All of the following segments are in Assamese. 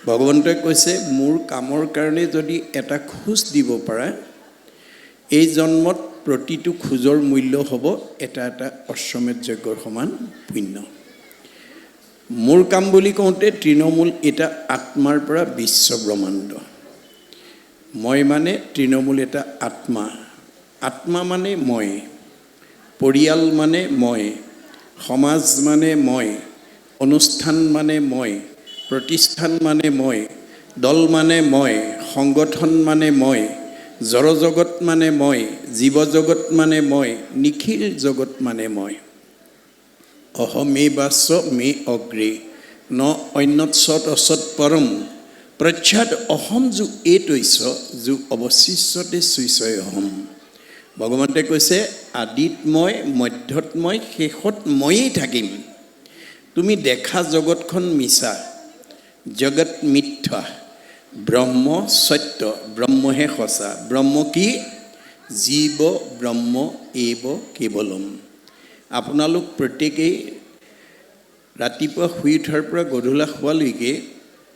ভগৱন্তই কৈছে মোৰ কামৰ কাৰণে যদি এটা খোজ দিব পাৰা এই জন্মত প্ৰতিটো খোজৰ মূল্য হ'ব এটা এটা অশ্বমেধ যজ্ঞৰ সমান পুণ্য। মোৰ কাম বুলি কওঁতে তৃণমূল এটা আত্মাৰ পৰা বিশ্ব ব্ৰহ্মাণ্ড। মই মানে তৃণমূল এটা আত্মা। আত্মা মানে মই, পৰিয়াল মানে মই, সমাজ মানে মই, অনুষ্ঠান মানে মই, প্ৰতিষ্ঠান মানে মই, দল মানে মই, সংগঠন মানে মই, জড়জগত মানে মই, জীৱজগত মানে মই, নিখিল জগত মানে মই। অহমেবাস্য মে অগ্ৰে ন অন্যৎসৎ অসৎ পৰম প্ৰচ্ছদ অহম যো এইতৈছ যো অৱশিষ্যতে চৈচয় অহম। ভগৱন্তে কৈছে আদিত মই, মধ্যত মই, শেষত ময়েই থাকিম। তুমি দেখা জগতখন মিছা, জগত মিথ্যা, ব্ৰহ্ম সত্য, ব্ৰহ্মহে সঁচা। ব্ৰহ্ম কি? জীৱ ব্ৰহ্ম এব কেৱলম। আপোনালোক প্ৰত্যেকেই ৰাতিপুৱা শুই উঠাৰ পৰা গধূলা শোৱালৈকে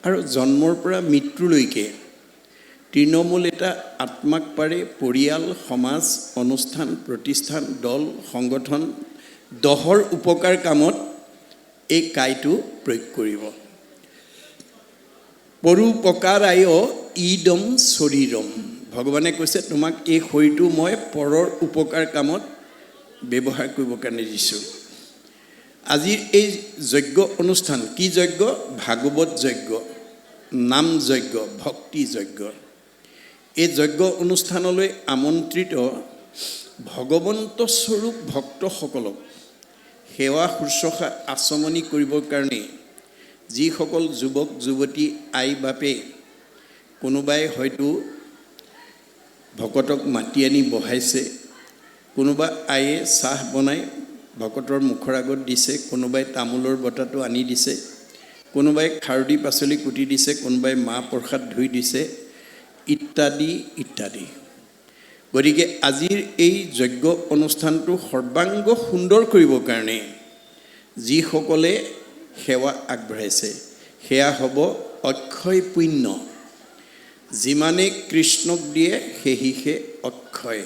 আৰু জন্মৰ পৰা মৃত্যুলৈকে তৃণমূল এটা আত্মাক পাৰে পৰিয়াল, সমাজ, অনুষ্ঠান, প্ৰতিষ্ঠান, দল, সংগঠন, দহৰ উপকাৰ কামত এই কাইটো প্ৰয়োগ কৰিব। পৰোপকাৰায় ইদম শৰীৰম। ভগৱানে কৈছে তোমাক এই শৰীৰটো মই পৰৰ উপকাৰ কামত ব্যৱহাৰ কৰিবৰ কাৰণে দিছোঁ। আজিৰ এই যজ্ঞ অনুষ্ঠান কি যজ্ঞ? ভাগৱত যজ্ঞ, নাম যজ্ঞ, ভক্তি যজ্ঞ। এই যজ্ঞ অনুষ্ঠানলৈ আমন্ত্ৰিত ভগৱন্ত স্বৰূপ ভক্তসকলক সেৱা শুশ্ৰূষা আচমনি কৰিবৰ কাৰণে যিসকল যুৱক যুৱতী আই বাপে কোনোবাই হয়তো ভকতক মাতি আনি বহাইছে, কোনোবা আয়ে চাহ বনাই ভকতৰ মুখৰ আগত দিছে, কোনোবাই তামোলৰ বটাটো আনি দিছে, কোনোবাই খাৰদি পাচলি কুটি দিছে, কোনোবাই মাহ প্ৰসাদ ধুই দিছে, ইত্যাদি ইত্যাদি। গতিকে আজিৰ এই যজ্ঞ অনুষ্ঠানটো সৰ্বাংগ সুন্দৰ কৰিবৰ কাৰণে যিসকলে সেৱা আগবঢ়াইছে সেয়া হ'ব অক্ষয় পুণ্য। যিমানে কৃষ্ণক দিয়ে সেহিহে অক্ষয়,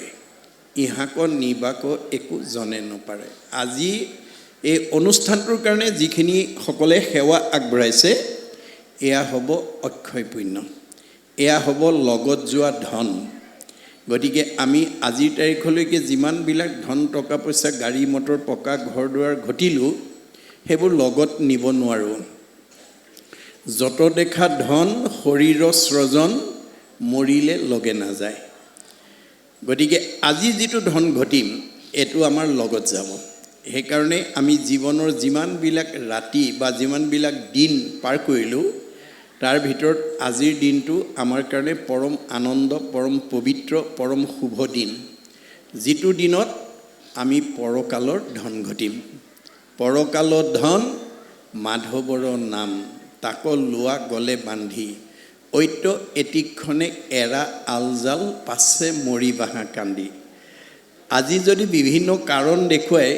ইহাক নিবাক একো জনে নপাৰে। আজি এই অনুষ্ঠানটোৰ কাৰণে যিখিনি সকলে সেৱা আগবঢ়াইছে এয়া হ'ব অক্ষয় পুণ্য, এয়া হ'ব লগত যোৱা ধন। গতিকে আমি আজিৰ তাৰিখলৈকে যিমানবিলাক ধন টকা পইচা গাড়ী মটৰ পকা ঘৰ দুৱাৰ ঘটিলোঁ সেইবোৰ লগত নিব নোৱাৰোঁ। যত দেখা ধন শৰীৰ স্ৰজন মৰিলে লগে নাযায়। গতিকে আজি যিটো ধন ঘটিম এইটো আমাৰ লগত যাব। সেইকাৰণে আমি জীৱনৰ যিমানবিলাক ৰাতি বা যিমানবিলাক দিন পাৰ কৰিলোঁ তাৰ ভিতৰত আজিৰ দিনটো আমাৰ কাৰণে পৰম আনন্দ, পৰম পবিত্ৰ, পৰম শুভ দিন, যিটো দিনত আমি পৰকালৰ ধন ঘটিম। পৰকালৰ ধন মাধৱৰ নাম, তাক লোৱা গলে বান্ধি, ঐত্য এটিক্ষণে এৰা আলজাল পাছে মৰি বাহা কান্দি। আজি যদি বিভিন্ন কাৰণ দেখুৱাই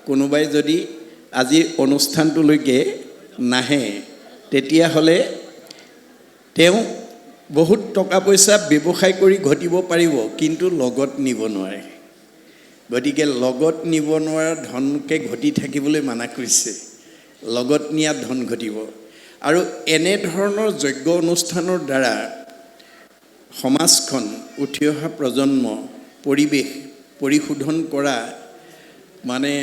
কোনোবাই যদি আজিৰ অনুষ্ঠানটোলৈকে নাহে তেতিয়াহ'লে তেওঁ বহুত টকা পইচা ব্যৱসায় কৰি ঘটিব পাৰিব কিন্তু লগত নিব নোৱাৰে। গতিকে লগত নিব নোৱাৰা ধনকে ঘটি থাকিবলৈ মানা কৰিছে, লগত নিয়া ধন ঘটিব। আৰু এনেধৰণৰ যজ্ঞ অনুষ্ঠানৰ দ্বাৰা সমাজখন, উঠি অহা প্ৰজন্ম, পৰিৱেশ পৰিশোধন কৰা মানে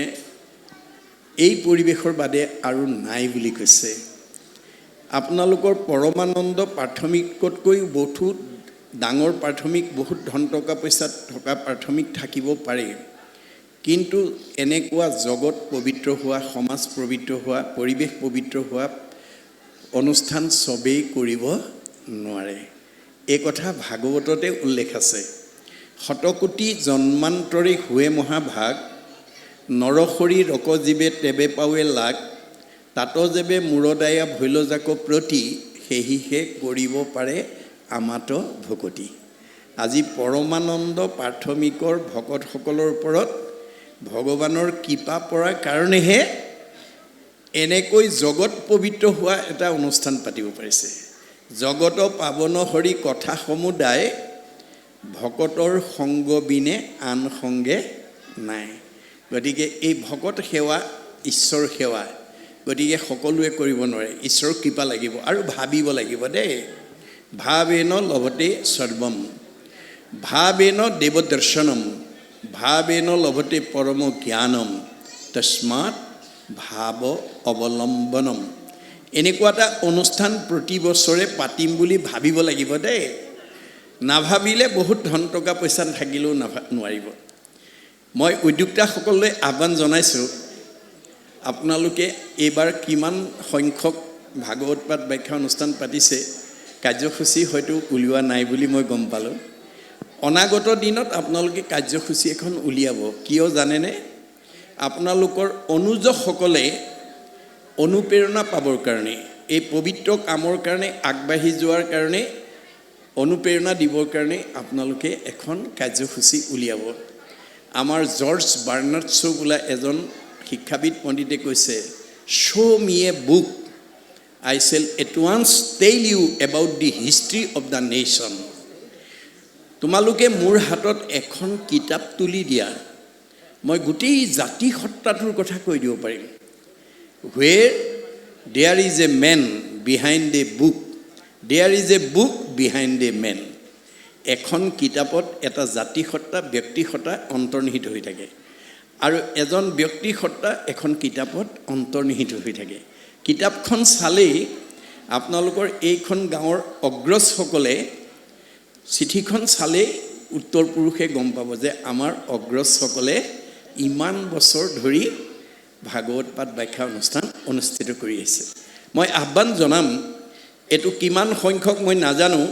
এই পৰিৱেশৰ বাদে আৰু নাই বুলি কৈছে। আপোনালোকৰ পৰমানন্দ প্ৰাথমিকতকৈ বহুত ডাঙৰ প্ৰাথমিক, বহুত ধন টকা পইচা থকা প্ৰাথমিক থাকিব পাৰে, কিন্তু এনেকুৱা জগত পবিত্ৰ হোৱা, সমাজ পবিত্ৰ হোৱা, পৰিৱেশ পবিত্ৰ হোৱা অনুষ্ঠান চবেই কৰিব নোৱাৰে। এই কথা ভাগৱততে উল্লেখ আছে। শতকোটি জন্মান্তৰে হুৱে মহাভাগ, নৰসৰি ৰকজীৱে তেবে পাৱে লাগ, তাত যেবে মূৰদায়া ভৈল যাক প্ৰতি, সেহিহে কৰিব পাৰে আমাত ভকতি। আজি পৰমানন্দ প্ৰাথমিকৰ ভকতসকলৰ ওপৰত ভগৱানৰ কৃপা পৰাৰ কাৰণেহে এনেকৈ জগত পবিত্ৰ হোৱা এটা অনুষ্ঠান পাতিব পাৰিছে। জগত পাৱন হৰি কথা সমুদায় ভকতৰ সংগ বিনে আন সংগে নাই। গতিকে এই ভকত সেৱা ঈশ্বৰ সেৱা, গতিকে সকলোৱে কৰিব নোৱাৰে, ঈশ্বৰৰ কৃপা লাগিব আৰু ভাবিব লাগিব দেই। ভাৱেন লভতে সৰ্বম, ভাৱেন দেৱদৰ্শনম, ভাৱেন লভতে পৰম জ্ঞানম, তস্মাৎ ভাৱ অৱলম্বনম। এনেকুৱা এটা অনুষ্ঠান প্ৰতি বছৰে পাতিম বুলি ভাবিব লাগিব দেই। নাভাবিলে বহুত ধন টকা পইচা থাকিলেও নোৱাৰিব। মই উদ্যোক্তাসকললৈ আহ্বান জনাইছোঁ, আপোনালোকে এইবাৰ কিমান সংখ্যক ভাগৱত পাঠ ব্যাখ্যা অনুষ্ঠান পাতিছে, কাৰ্যসূচী হয়তো উলিওৱা নাই বুলি মই গম পালোঁ। অনাগত দিনত আপোনালোকে কাৰ্যসূচী এখন উলিয়াব। কিয় জানেনে? আপোনালোকৰ অনুজসকলে অনুপ্ৰেৰণা পাবৰ কাৰণে, এই পবিত্ৰ কামৰ কাৰণে আগবাঢ়ি যোৱাৰ কাৰণে, অনুপ্ৰেৰণা দিবৰ কাৰণে আপোনালোকে এখন কাৰ্যসূচী উলিয়াব। আমাৰ জৰ্জ বাৰ্নাৰ্ড শ্ব' বোলা এজন শিক্ষাবিদ পণ্ডিতে কৈছে, show' me a book, I shall at once tell you about the history of the nation. তোমালোকে মোৰ হাতত এখন কিতাপ তুলি দিয়া, মই গোটেই জাতি সত্তাটোৰ কথা কৈ দিব পাৰিম। Where there is a man behind a book, there is a book behind a man. এখন কিতাপত এটা জাতি সত্তা, ব্যক্তি সত্তা অন্তৰ্নিহিত হৈ থাকে, আৰু এজন ব্যক্তি সত্তা এখন কিতাপত অন্তৰ্নিহিত হৈ থাকে। কিতাপখন চালেই আপোনালোকৰ এইখন গাঁৱৰ অগ্ৰজসকলে, চিঠিখন চালেই উত্তৰ পুৰুষে গম পাব যে আমাৰ অগ্ৰজসকলে ইমান বছৰ ধৰি ভাগৱত পাঠ ব্যাখ্যা অনুষ্ঠান অনুষ্ঠিত কৰি আছে। মই আহ্বান জনাম, এইটো কিমান সংখ্যক মই নাজানো,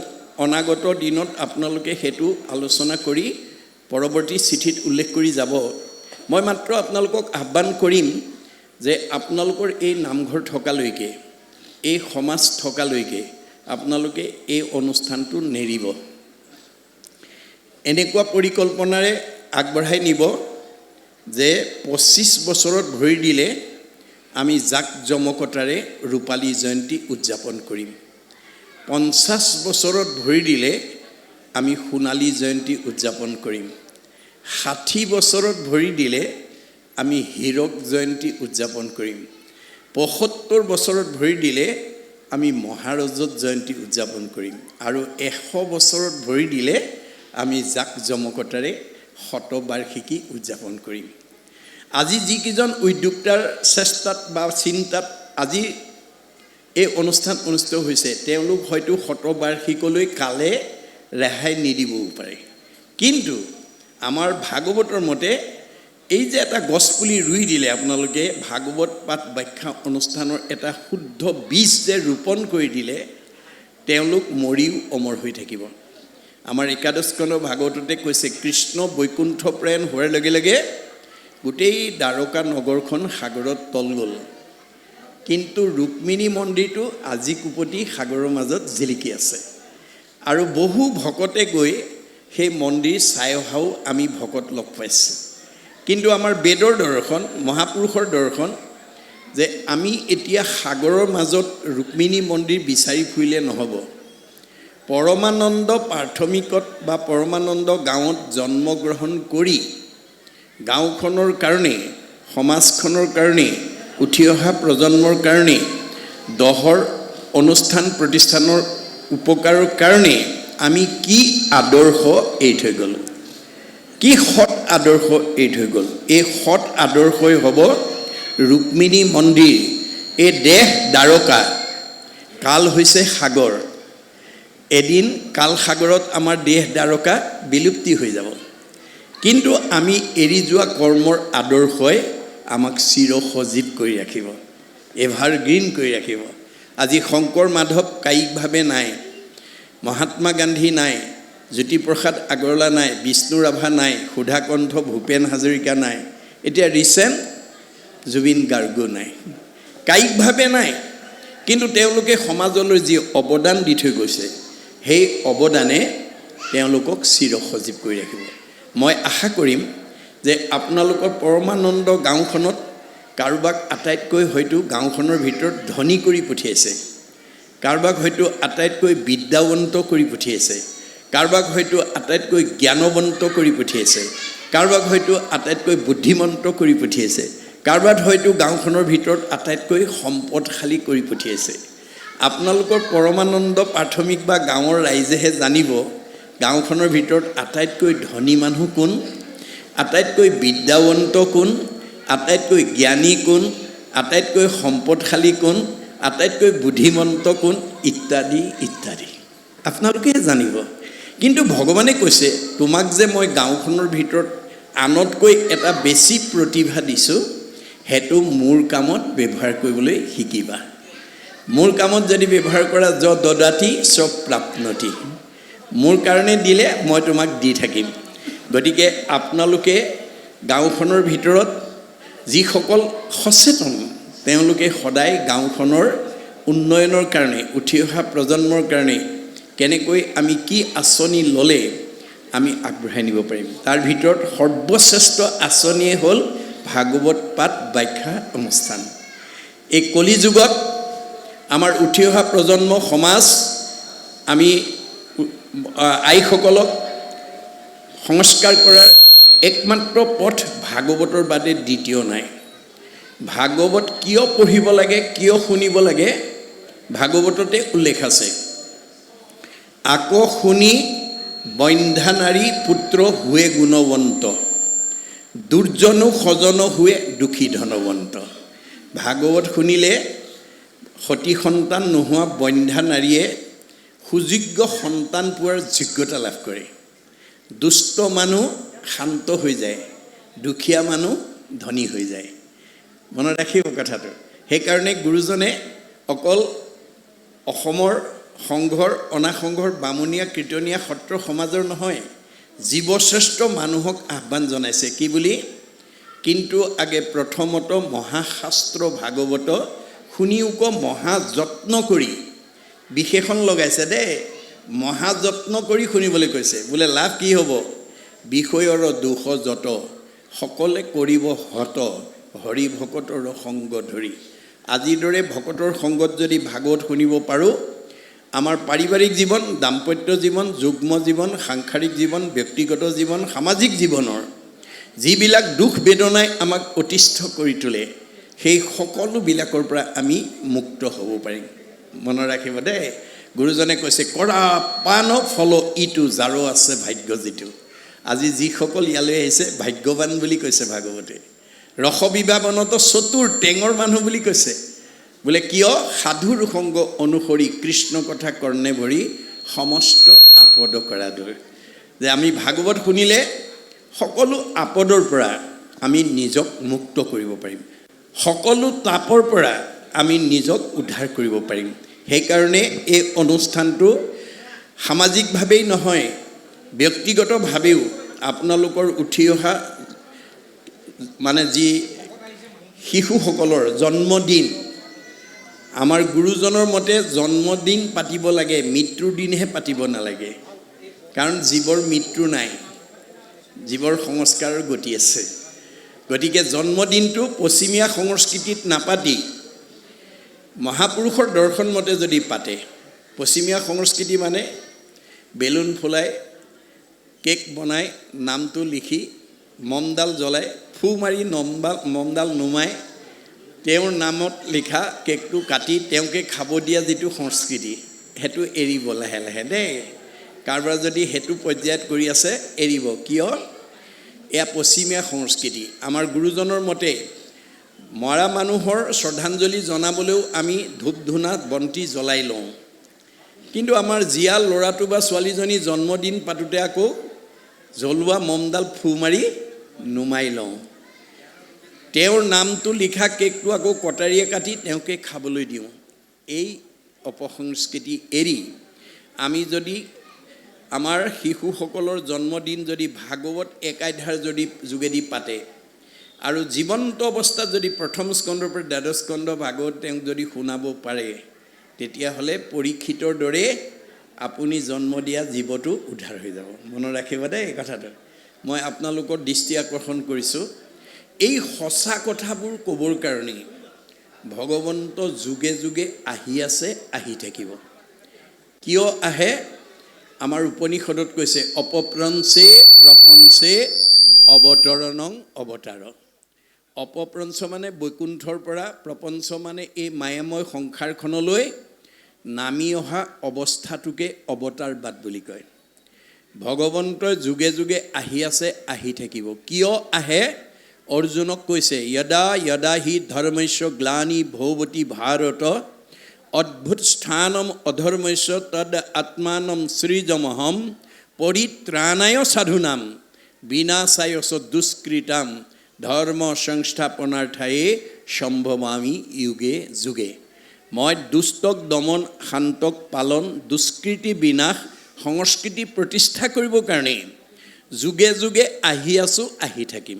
অনাগত দিনত আপোনালোকে সেইটো আলোচনা কৰি পৰৱৰ্তী চিঠিত উল্লেখ কৰি যাব। মই মাত্ৰ আপোনালোকক আহ্বান কৰিম যে আপোনালোকৰ এই নামঘৰ থকালৈকে, এই সমাজ থকালৈকে আপোনালোকে এই অনুষ্ঠানটো নেৰিব। এনেকুৱা পৰিকল্পনাৰে আগবঢ়াই নিব যে 25 বছৰত ভৰি দিলে আমি জাক জমকতাৰে ৰূপালী জয়ন্তী উদযাপন কৰিম। 50 বছৰত ভৰি দিলে আমি সোণালী জয়ন্তী উদযাপন কৰিম। 60 বছৰত ভৰি দিলে আমি হীৰক জয়ন্তী উদযাপন কৰিম। 75 বছৰত ভৰি দিলে আমি মহাৰজত জয়ন্তী উদযাপন কৰিম। আৰু 100 বছৰত ভৰি দিলে আমি জাক জমকতাৰে শতবাৰ্ষিকী উদযাপন কৰিম। আজি যিকেইজন উদ্যোক্তাৰ চেষ্টাত বা চিন্তাত আজি এই অনুষ্ঠান অনুষ্ঠিত হৈছে, তেওঁলোক হয়তো শতবাৰ্ষিকলৈ কালে ৰেহাই নিদিবও পাৰে, কিন্তু আমাৰ ভাগৱতৰ মতে এই যে এটা গছপুলি ৰুই দিলে আপোনালোকে, ভাগৱত পাঠ ব্যাখ্যা অনুষ্ঠানৰ এটা শুদ্ধ বীজ যে ৰোপণ কৰি দিলে, তেওঁলোক মৰিও অমৰ হৈ থাকিব। আমাৰ একাদশ স্কন্ধ ভাগৱততে কৈছে, কৃষ্ণ বৈকুণ্ঠ প্ৰয়াণ হোৱাৰ লগে লগে গোটেই দ্বাৰকা নগৰখন সাগৰত তল গ'ল, কিন্তু ৰুক্মিণী মন্দিৰটো আজি কুপতি সাগৰৰ মাজত জিলিকি আছে। আৰু বহু ভকতে গৈ সেই মন্দিৰ চাই অহাও আমি ভকত লগ পাইছোঁ। কিন্তু আমাৰ বেদৰ দৰ্শন, মহাপুৰুষৰ দৰ্শন যে আমি এতিয়া সাগৰৰ মাজত ৰুক্মিণী মন্দিৰ বিচাৰি ফুৰিলে নহ'ব। পৰমানন্দ প্ৰাথমিকত বা পৰমানন্দ গাঁৱত জন্মগ্ৰহণ কৰি গাঁওখনৰ কাৰণে, সমাজখনৰ কাৰণে, উঠি অহা প্ৰজন্মৰ কাৰণে, দহৰ অনুষ্ঠান প্ৰতিষ্ঠানৰ উপকাৰৰ কাৰণে আমি কি আদৰ্শ এৰি থৈ গ'লোঁ, কি সৎ আদৰ্শ এৰি থৈ গ'ল। এই সৎ আদৰ্শই হ'ব ৰুক্মিণী মন্দিৰ। এই দেহ দ্বাৰকা, কাল হৈছে সাগৰ। এদিন কাল সাগৰত আমাৰ দেহ দ্বাৰকা বিলুপ্তি হৈ যাব, কিন্তু আমি এৰি যোৱা কৰ্মৰ আদৰ্শই আমাক চিৰ সজীৱ কৰি ৰাখিব, এভাৰগ্ৰীণ কৰি ৰাখিব। আজি শংকৰ মাধৱ কায়িকভাৱে নাই, মহাত্মা গান্ধী নাই, জ্যোতিপ্ৰসাদ আগৰৱালা নাই, বিষ্ণু ৰাভা নাই, সুধাকণ্ঠ ভূপেন হাজৰিকা নাই, এতিয়া ৰিচেণ্ট জুবিন গাৰ্গো নাই। কায়িকভাৱে নাই, কিন্তু তেওঁলোকে সমাজলৈ যি অৱদান দি থৈ গৈছে, সেই অৱদানে তেওঁলোকক চিৰ সজীৱ কৰি ৰাখিব। মই আশা কৰিম যে আপোনালোকৰ পৰমানন্দ গাঁওখনত কাৰোবাক আটাইতকৈ হয়তো গাঁওখনৰ ভিতৰত ধনী কৰি পঠিয়াইছে, কাৰোবাক হয়তো আটাইতকৈ বিদ্যাৱন্ত কৰি পঠিয়াইছে, কাৰোবাক হয়তো আটাইতকৈ জ্ঞানৱন্ত কৰি পঠিয়াইছে, কাৰোবাক হয়তো আটাইতকৈ বুদ্ধিমন্ত কৰি পঠিয়াইছে, কাৰোবাক হয়তো গাঁওখনৰ ভিতৰত আটাইতকৈ সম্পদশালী কৰি পঠিয়াইছে। আপোনালোকৰ পৰমানন্দ প্ৰাথমিক বা গাঁৱৰ ৰাইজেহে জানিব গাঁওখনৰ ভিতৰত আটাইতকৈ ধনী মানুহ কোন, আটাইতকৈ বিদ্যাৱন্ত কোন, আটাইতকৈ জ্ঞানী কোন, আটাইতকৈ সম্পদশালী কোন, আটাইতকৈ বুদ্ধিমন্ত কোন, ইত্যাদি ইত্যাদি আপোনালোকে জানিব। কিন্তু ভগৱানে কৈছে তোমাক যে মই গাঁওখনৰ ভিতৰত আনতকৈ এটা বেছি প্ৰতিভা দিছোঁ, সেইটো মোৰ কামত ব্যৱহাৰ কৰিবলৈ শিকিবা। মোৰ কামত যদি ব্যৱহাৰ কৰা য দদাতি চব প্ৰাপ্নতি, মোৰ কাৰণে দিলে মই তোমাক দি থাকিম। গতিকে আপোনালোকে গাঁওখনৰ ভিতৰত যিসকল সচেতন তেওঁলোকে সদায় গাঁওখনৰ উন্নয়নৰ কাৰণে, উঠি অহা প্ৰজন্মৰ কাৰণে কেনেকৈ আমি কি আঁচনি ল'লে আমি আগবঢ়াই নিব পাৰিম, তাৰ ভিতৰত সৰ্বশ্ৰেষ্ঠ আঁচনিয়ে হ'ল ভাগৱত পাঠ ব্যাখ্যা অনুষ্ঠান। এই কলিযুগত আমাৰ উঠি অহা প্ৰজন্ম সমাজ, আমি আইসকলক সংস্কাৰ কৰাৰ একমাত্ৰ পথ ভাগৱতৰ বাদে দ্বিতীয় নাই। ভাগৱত কিয় পঢ়িব লাগে, কিয় শুনিব লাগে, ভাগৱততে উল্লেখ আছে। আকৌ শুনি বন্ধ্যা নাৰী পুত্ৰ হুৱে গুণৱন্ত, দুৰ্জনো সজন হুৱে দুখী ধনৱন্ত। ভাগৱত শুনিলে সতী সন্তান নোহোৱা বন্ধ্যা নাৰীয়ে সুযোগ্য সন্তান পোৱাৰ যোগ্যতা লাভ কৰে। দুষ্ট মানুহ শান্ত হৈ যায়, দুখীয়া মানুহ ধনী হৈ যায়। মনত ৰাখিব কথাটো। সেইকাৰণে গুৰুজনে অকল অসমৰ সংঘৰ, অনাসংঘৰ, বামুণীয়া, কীৰ্তনীয়া, সত্ৰ সমাজৰ নহয়, জীৱশ্ৰেষ্ঠ মানুহক আহ্বান জনাইছে। কি বুলি? কিন্তু আগে প্ৰথমত মহাশাস্ত্ৰ ভাগৱত শুনিওক মহাযত্ন কৰি, বিশেষণ লগাইছে দেই, মহাযত্ন কৰি শুনিবলৈ কৈছে। বোলে লাভ কি হ'ব? বিষয়ৰ দোষ যত সকলে কৰিব হত, হৰি ভকতৰ সংগ ধৰি। আজিৰ দৰে ভকতৰ সংগত যদি ভাগৱত শুনিব পাৰোঁ, আমাৰ পাৰিবাৰিক জীৱন, দাম্পত্য জীৱন, যুগ্ম জীৱন, সাংসাৰিক জীৱন, ব্যক্তিগত জীৱন, সামাজিক জীৱনৰ যিবিলাক দুখ বেদনাই আমাক অতিষ্ঠ কৰি তোলে, সেই সকলোবিলাকৰ পৰা আমি মুক্ত হ'ব পাৰিম। মনত ৰাখিব দেই। গুৰুজনে কৈছে কৰা পান ফল ইটো যাৰো আছে ভাগ্য যিটো। আজি যিসকল ইয়ালৈ আহিছে ভাগ্যৱান বুলি কৈছে ভাগৱতে। ৰসবিভাবনত চতুৰ টেঙৰ মানুহ বুলি কৈছে। বোলে কিয়? সাধুৰ সংগ অনুসৰি কৃষ্ণ কথা কৰ্ণে ভৰি, সমস্ত আপদ কৰা দূৰ। যে আমি ভাগৱত শুনিলে সকলো আপদৰ পৰা আমি নিজক মুক্ত কৰিব পাৰিম, সকলো তাপৰ পৰা আমি নিজক উদ্ধাৰ কৰিব পাৰিম। সেইকাৰণে এই অনুষ্ঠানটো সামাজিকভাৱেই নহয়, ব্যক্তিগতভাৱেও আপোনালোকৰ উঠি অহা যি শিশুসকলৰ জন্মদিন, আমাৰ গুৰুজনৰ মতে জন্মদিন পাতিব লাগে, মৃত্যুৰ দিনহে পাতিব নালাগে। কাৰণ জীৱৰ মৃত্যু নাই, জীৱৰ সংস্কাৰৰ গতি আছে। গতিকে জন্মদিনটো পশ্চিমীয়া সংস্কৃতিত নাপাতি মহাপুৰুষৰ দৰ্শন মতে যদি পাতে, পশ্চিমীয়া সংস্কৃতি মানে বেলুন ফুলাই, কেক বনাই, নামটো লিখি, মমডাল জ্বলাই, ফু মাৰি মমডাল নুমাই, তেওঁৰ নামত লিখা কেকটো কাটি তেওঁকে খাব দিয়া যিটো সংস্কৃতি, সেইটো এৰিব লাহে লাহে দেই। কাৰোবাৰ যদি সেইটো পৰ্যায়ত কৰি আছে এৰিব। কিয়? এয়া পশ্চিমীয়া সংস্কৃতি। আমাৰ গুৰুজনৰ মতে মৰা মানুহৰ শ্ৰদ্ধাঞ্জলি জনাবলৈও আমি ধূপ ধূনা বন্তি জ্বলাই লওঁ, কিন্তু আমাৰ জীয়া ল'ৰাটো বা ছোৱালীজনী জন্মদিন পাতোঁতে আকৌ জ্বলোৱা মমডাল ফু মাৰি নুমাই লওঁ। তেওঁৰ নামটো লিখা কেকটো আকৌ কটাৰীয়ে কাটি তেওঁকে খাবলৈ দিওঁ। এই অপসংস্কৃতি এৰি আমি যদি আমাৰ শিশুসকলৰ জন্মদিন যদি ভাগৱত একাধ্যায়ৰ যদি যোগেদি পাতে, আৰু জীৱন্ত অৱস্থাত যদি প্ৰথম স্কন্ধৰ পৰা দ্বাদশ স্কন্ধ ভাগৱত তেওঁক যদি শুনাব পাৰে, তেতিয়াহ'লে পৰীক্ষিতৰ দৰে আপুনি জন্ম দিয়া জীৱটো উদ্ধাৰ হৈ যাব। মনত ৰাখিব দেই এই কথাটো। মই আপোনালোকৰ দৃষ্টি আকৰ্ষণ কৰিছোঁ, এই সঁচা কথাবোৰ ক'বৰ কাৰণেই ভগৱন্ত যুগে যুগে আহি আছে, আহি থাকিব। কিয় আহে? আমাৰ উপনিষদত কৈছে অপপ্ৰঞ্চে প্ৰপঞ্চে অৱতৰণং অৱতাৰ। অপপ্ৰঞ্চ মানে বৈকুণ্ঠৰ পৰা, প্ৰপঞ্চ মানে এই মায়াময় সংসাৰখনলৈ নামি অহা অৱস্থাটোকে অৱতাৰবাদ বুলি কয়। ভগৱন্তই যুগে যুগে আহি আছে, আহি থাকিব। কিয় আহে? অৰ্জুনক কৈছে যদা যদা হি ধৰ্মস্য গ্লানি ভৱতি ভাৰত অদ্ভুত স্থানম অধৰ্মস্য তদ আত্মানম সৃজমহম পৰিত্ৰাণায় সাধুনাম বিনাশায় চ দুষ্কৃতাম ধৰ্ম সংস্থাপনাৰ্থয়ে সম্ভৱামি যুগে যুগে। মই দুষ্টক দমন, শান্তক পালন, দুষ্কৃতি বিনাশ, সংস্কৃতি প্ৰতিষ্ঠা কৰিবৰ কাৰণে যুগে যুগে আহি আছোঁ, আহি থাকিম।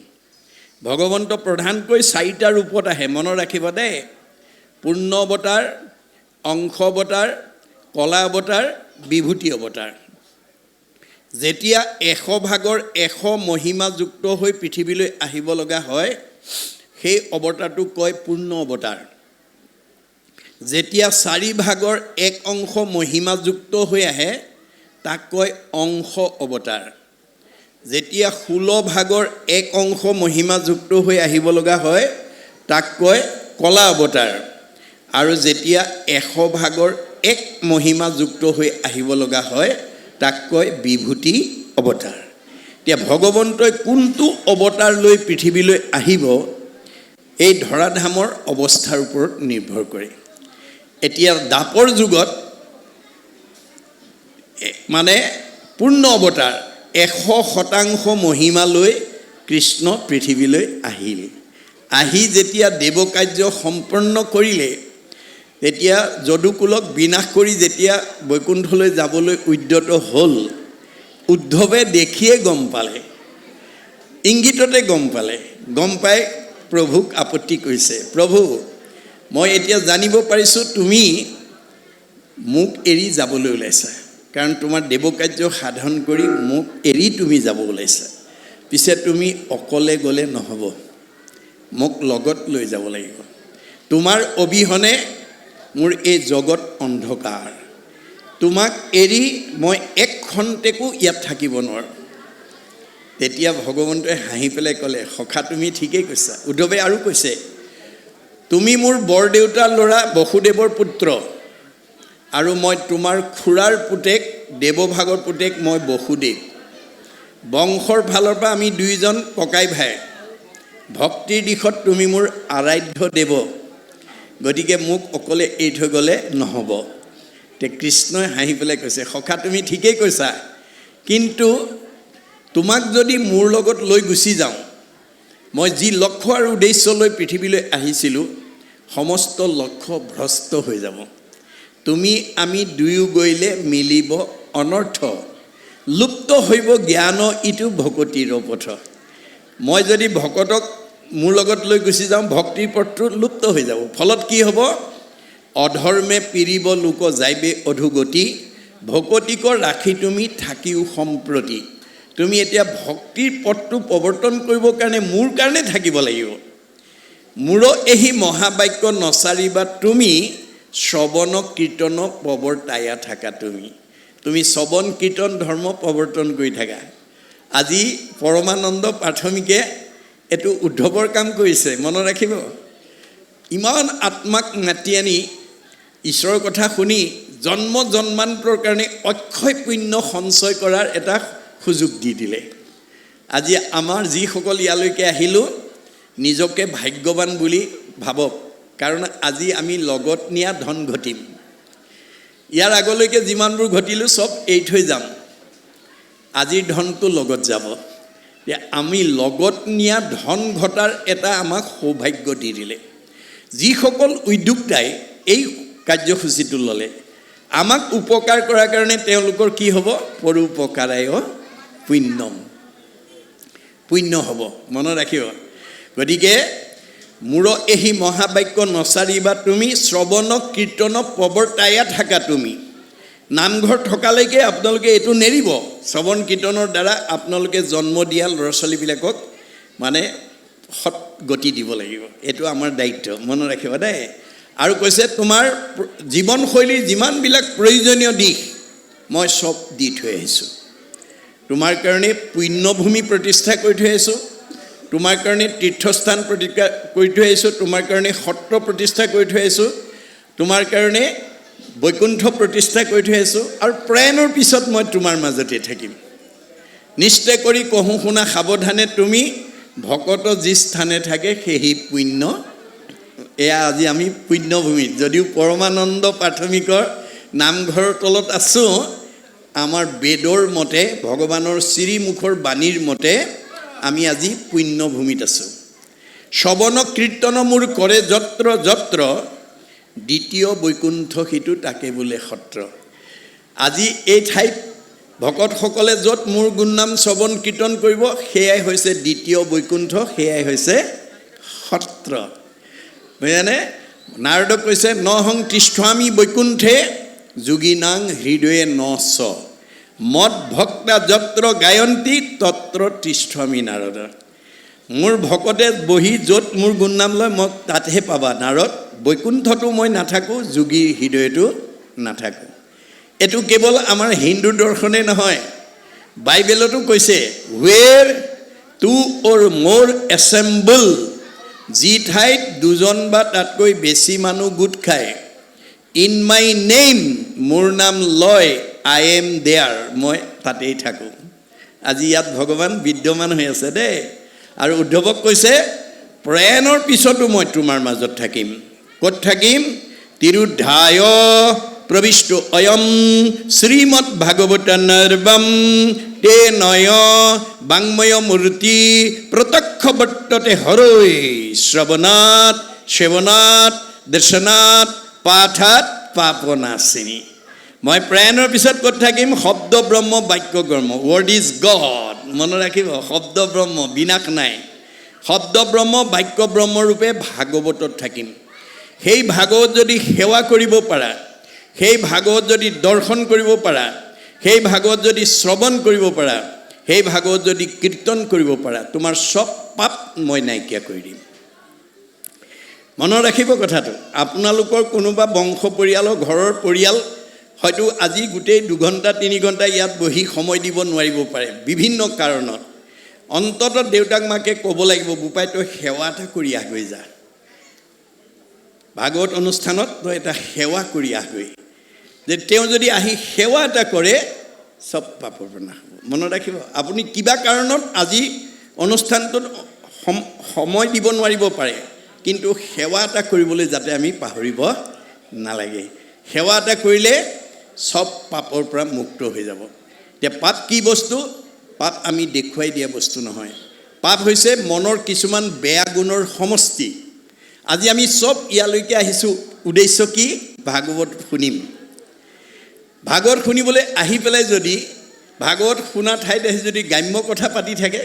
ভগৱন্ত প্ৰধানকৈ 4টা ৰূপত আহে, মনত ৰাখিব দেই। পূৰ্ণ অৱতাৰ, অংশ অৱতাৰ, কলা অৱতাৰ, বিভূতি অৱতাৰ। যেতিয়া 100 ভাগৰ 100 মহিমাযুক্ত হৈ পৃথিৱীলৈ আহিব লগা হয়, সেই অৱতাৰটোক কয় পূৰ্ণ অৱতাৰ। যেতিয়া 4 ভাগৰ 1 অংশ মহিমাযুক্ত হৈ আহে, তাক কয় অংশ অৱতাৰ। যেতিয়া 16 ভাগৰ 1 অংশ মহিমাযুক্ত হৈ আহিব লগা হয়, তাক কয় কলা অৱতাৰ। আৰু যেতিয়া 100 ভাগৰ 1 মহিমাযুক্ত হৈ আহিব লগা হয়, তাক কয় বিভূতি অৱতাৰ। এতিয়া ভগৱন্তই কোনটো অৱতাৰ লৈ পৃথিৱীলৈ আহিব, এই ধৰাধামৰ অৱস্থাৰ ওপৰত নিৰ্ভৰ কৰে। এতিয়া দাপৰ যুগত মানে পূৰ্ণ অৱতাৰ 100% মহিমা লৈ কৃষ্ণ পৃথিৱীলৈ আহিল। আহি যেতিয়া দেৱকাৰ্য সম্পন্ন কৰিলে, তেতিয়া যদুকুলক বিনাশ কৰি যেতিয়া বৈকুণ্ঠলৈ যাবলৈ উদ্যত হ'ল, উদ্ধৱে দেখিয়ে গম পালে, ইংগিততে গম পালে। গম পাই প্ৰভুক আপত্তি কৰিছে, প্ৰভু মই এতিয়া জানিব পাৰিছোঁ তুমি মোক এৰি যাবলৈ ওলাইছা, কাৰণ তোমাৰ দেৱকাৰ্য সাধন কৰি মোক এৰি তুমি যাব ওলাইছা। পিছে তুমি অকলে গ'লে নহ'ব, মোক লগত লৈ যাব লাগিব। তোমাৰ অবিহনে মোৰ এই জগত অন্ধকাৰ, তোমাক এৰি মই এক খন্তেকো ইয়াত থাকিব নোৱাৰোঁ। তেতিয়া ভগৱন্তই হাঁহি পেলাই ক'লে, সখা তুমি ঠিকেই কৈছা। উদ্ধৱে আৰু কৈছে, তুমি মোৰ বৰদেউতাৰ ল'ৰা বসুদেৱৰ পুত্ৰ, আৰু মই তোমাৰ খুৰাৰ পুতেক, দেৱভাগৰ পুতেক মই বসুদেৱ। বংশৰ ফালৰ পৰা আমি দুইজন ককাই ভাই। ভক্তিৰ দিশত তুমি মোৰ আৰাধ্য দেৱ, গতিকে মোক অকলে এৰি থৈ গ'লে নহ'ব। তে কৃষ্ণই হাঁহি পেলাই কৈছে, সখা তুমি ঠিকেই কৈছা, কিন্তু তোমাক যদি মোৰ লগত লৈ গুচি যাওঁ, মই যি লক্ষ্য আৰু উদ্দেশ্য লৈ পৃথিৱীলৈ আহিছিলোঁ, সমস্ত লক্ষ্য ভ্ৰষ্ট হৈ যাব। তুমি আমি দুয়ো গৈলে মিলিব অনৰ্থ, লুপ্ত হৈব জ্ঞান ইটো ভকতিৰ পথ। মই যদি ভকতক মোৰ লগত লৈ গুচি যাওঁ, ভক্তিৰ পথটো লুপ্ত হৈ যাব। ফলত কি হ'ব? অধৰ্মে পীড়িব লোক যাইবে অধুগতি, ভকতিক ৰাখি তুমি থাকিও সম্প্ৰতি। তুমি এতিয়া ভক্তিৰ পথটো প্ৰৱৰ্তন কৰিবৰ কাৰণে মোৰ কাৰণে থাকিব লাগিব। মোৰ এই মহাবাক্য নচাৰিবা তুমি, শ্ৰৱণ কীৰ্তন প্ৰৱৰ্তায়া থাকা তুমি। তুমি শ্ৰৱণ কীৰ্তন ধৰ্ম প্ৰৱৰ্তন কৰি থাকা। আজি পৰমানন্দ প্ৰাথমিকে এইটো উদ্ধৱৰ কাম কৰিছে, মনত ৰাখিব। ইমান আত্মাক মাতি আনি ঈশ্বৰৰ কথা শুনি জন্ম জন্মান্তৰ কাৰণে অক্ষয় পুণ্য সঞ্চয় কৰাৰ এটা সুযোগ দি দিলে। আজি আমাৰ যিসকল ইয়ালৈকে আহিলোঁ, নিজকে ভাগ্যৱান বুলি ভাবক, কাৰণ আজি আমি লগত নিয়া ধন ঘটিম। ইয়াৰ আগলৈকে যিমানবোৰ ঘটিলোঁ চব এৰি থৈ যাম, আজিৰ ধনটো লগত যাব। আমি লগত নিয়া ধন ঘটাৰ এটা আমাক সৌভাগ্য দি দিলে। যিসকল উদ্যোক্তাই এই কাৰ্যসূচীটো ল'লে, আমাক উপকাৰ কৰাৰ কাৰণে তেওঁলোকৰ কি হ'ব? পৰোপকাৰায় পুণ্যম, পুণ্য হ'ব, মনত ৰাখিব। গতিকে মোৰ এই মহাবাক্য নচাৰিবা তুমি, শ্ৰৱণ কীৰ্তন প্ৰৱৰ্তায়া থাকা তুমি। নামঘৰ থকালৈকে আপোনালোকে এইটো নেৰিব। শ্ৰৱণ কীৰ্তনৰ দ্বাৰা আপোনালোকে জন্ম দিয়া ল'ৰা ছোৱালীবিলাকক মানে সৎ গতি দিব লাগিব। এইটো আমাৰ দায়িত্ব, মনত ৰাখিব দেই। আৰু কৈছে তোমাৰ জীৱনশৈলীৰ যিমানবিলাক প্ৰয়োজনীয় দিশ মই সব দি থৈ আহিছোঁ। তোমাৰ কাৰণে পুণ্যভূমি প্ৰতিষ্ঠা কৰি থৈ আহিছোঁ, তোমাৰ কাৰণে তীৰ্থস্থান প্ৰতিষ্ঠা কৰি থৈ আহিছোঁ, তোমাৰ কাৰণে সত্ৰ প্ৰতিষ্ঠা কৰি থৈ আহিছোঁ, তোমাৰ কাৰণে বৈকুণ্ঠ প্ৰতিষ্ঠা কৰি থৈ আহিছোঁ, আৰু প্ৰয়াণৰ পিছত মই তোমাৰ মাজতে থাকিম। নিশ্চয় কৰি কহোঁ শুনা সাৱধানে তুমি, ভকত যি স্থানে থাকে সেই পুণ্য। এয়া আজি আমি পুণ্যভূমিত, যদিও পৰমানন্দ প্ৰাথমিকৰ নামঘৰৰ তলত আছোঁ, আমাৰ বেদৰ মতে ভগৱানৰ শ্ৰীমুখৰ বাণীৰ মতে আমি আজি পুণ্যভূমিত আছোঁ। শ্ৰৱণ কীৰ্তন মোৰ কৰে যত্ৰ যত্ৰ, দ্বিতীয় বৈকুণ্ঠ সিটো তাকে বোলে সত্ৰ। আজি এই ঠাইত ভকতসকলে য'ত মোৰ গুণনাম শ্ৰৱণ কীৰ্তন কৰিব, সেয়াই হৈছে দ্বিতীয় বৈকুণ্ঠ, সেয়াই হৈছে সত্ৰ। বুজানে? নাৰদক কৈছে নহং তিষ্ঠামি বৈকুণ্ঠে, যোগীনাং হৃদয়ে ন চ, মদ ভক্তা যত্ৰ গায়ন্তী তত্ৰ তিষ্ঠামি নাৰদ। মোৰ ভকতে বহি য'ত মোৰ গুণনাম লয় মই তাতহে পাবা নাৰদ, বৈকুণ্ঠতো মই নাথাকোঁ, যোগীৰ হৃদয়তো নাথাকোঁ। এইটো কেৱল আমাৰ হিন্দু দৰ্শনে নহয়, বাইবেলতো কৈছে ৱেৰ টু অৰ মোৰ এছেম্বল, যি ঠাইত দুজন বা তাতকৈ বেছি মানুহ গোট খায়, ইন মাই নেম, মোৰ নাম লয়, আই এম দেয়াৰ, মই তাতেই থাকোঁ। আজি ইয়াত ভগৱান বিদ্যমান হৈ আছে দেই। আৰু উদ্ধৱক কৈছে প্ৰয়াণৰ পিছতো মই তোমাৰ মাজত থাকিম। ক'ত থাকিম? তিৰুধায় প্ৰবিষ্ট অয়ম শ্ৰীমদ ভাগৱত নৰ্বম, তে নয় বাংময় মূৰ্তি প্ৰত্যক্ষ বৰ্ততে হৰৈ, শ্ৰৱণাত সেৱনাত দৰ্শনাত পাঠাত পাপনাশিনী। মই প্ৰয়াণৰ পিছত ক'ত থাকিম? শব্দ ব্ৰহ্ম বাক্য কৰ্ম, ৱৰ্ড ইজ গড। মনত ৰাখিব, শব্দ ব্ৰহ্ম, বিনাশ নাই। শব্দ ব্ৰহ্ম বাক্য ব্ৰহ্ম ৰূপে ভাগৱতত থাকিম। সেই ভাগৱত যদি সেৱা কৰিব পাৰা, সেই ভাগৱত যদি দৰ্শন কৰিব পাৰা, সেই ভাগৱত যদি শ্ৰৱণ কৰিব পাৰা, সেই ভাগৱত যদি কীৰ্তন কৰিব পাৰা, তোমাৰ চব পাপ মই নাইকিয়া কৰি দিম। মনত ৰাখিব কথাটো। আপোনালোকৰ কোনোবা বংশ পৰিয়ালৰ ঘৰৰ পৰিয়াল হয়তো আজি গোটেই 2 ঘণ্টা 3 ঘণ্টা ইয়াত বহি সময় দিব নোৱাৰিব পাৰে বিভিন্ন কাৰণত। অন্ততঃ দেউতাক মাকে ক'ব লাগিব, বোপাই তই সেৱা এটা কৰি আহগৈ যা, ভাগৱত অনুষ্ঠানত তই এটা সেৱা কৰি আহগৈ। যে তেওঁ যদি আহি সেৱা এটা কৰে, চব পাপৰ পৰা নাখাব। মনত ৰাখিব, আপুনি কিবা কাৰণত আজি অনুষ্ঠানটোত সময় দিব নোৱাৰিব পাৰে, কিন্তু সেৱা এটা কৰিবলৈ যাতে আমি পাহৰিব নালাগে। সেৱা এটা কৰিলে সব পাপৰ পৰা মুক্ত হৈ যাব। এতিয়া পাপ কি বস্তু? পাপ আমি দেখুৱাই দিয়া বস্তু নহয়। পাপ হৈছে মনৰ কিছুমান বেয়া গুণৰ সমষ্টি। আজি আমি সব ইয়ালৈকে আহিছোঁ, উদ্দেশ্য কি? ভাগৱত শুনিম। ভাগৱত শুনিবলৈ আহি পেলাই যদি ভাগৱত শুনা ঠাইত আহি যদি গ্ৰাম্য কথা পাতি থাকে,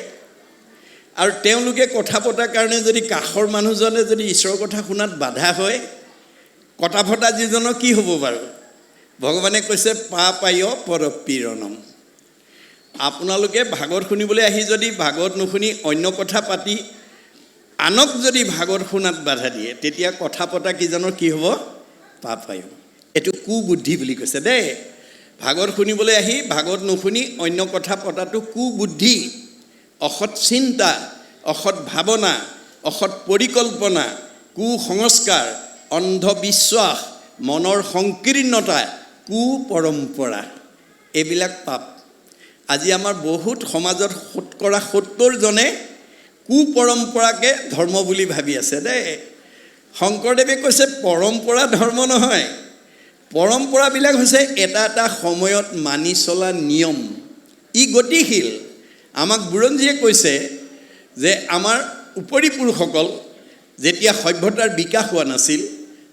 আৰু তেওঁলোকে কথা পতাৰ কাৰণে যদি কাষৰ মানুহজনে যদি ঈশ্বৰৰ কথা শুনাত বাধা হয়, কথা ফটা যিজনৰ কি হ'ব বাৰু? ভগৱানে কৈছে পাপায় পৰপীড়নম। আপোনালোকে ভাগৱত শুনিবলৈ আহি যদি ভাগৱত নুশুনি অন্য কথা পাতি আনক যদি ভাগৱত শুনাত বাধা দিয়ে, তেতিয়া কথা পতা কিজনৰ কি হ'ব? পাপায়। এইটো কুবুদ্ধি বুলি কৈছে দেই। ভাগৱত শুনিবলৈ আহি ভাগৱত নুশুনি অন্য কথা পতাটো কুবুদ্ধি, অসৎ চিন্তা, অসৎ ভাৱনা, অসৎ পৰিকল্পনা, কুসংস্কাৰ, অন্ধবিশ্বাস, মনৰ সংকীৰ্ণতা, কুপৰম্পৰা, এইবিলাক পাপ। আজি আমাৰ বহুত সমাজত 70% কুপৰম্পৰাকে ধৰ্ম বুলি ভাবি আছে দেই। শংকৰদেৱে কৈছে পৰম্পৰা ধৰ্ম নহয়, পৰম্পৰাবিলাক হৈছে এটা এটা সময়ত মানি চলা নিয়ম। ই গতিশীল। আমাক বুৰঞ্জীয়ে কৈছে যে আমাৰ উপৰি পুৰুষসকল যেতিয়া সভ্যতাৰ বিকাশ হোৱা নাছিল,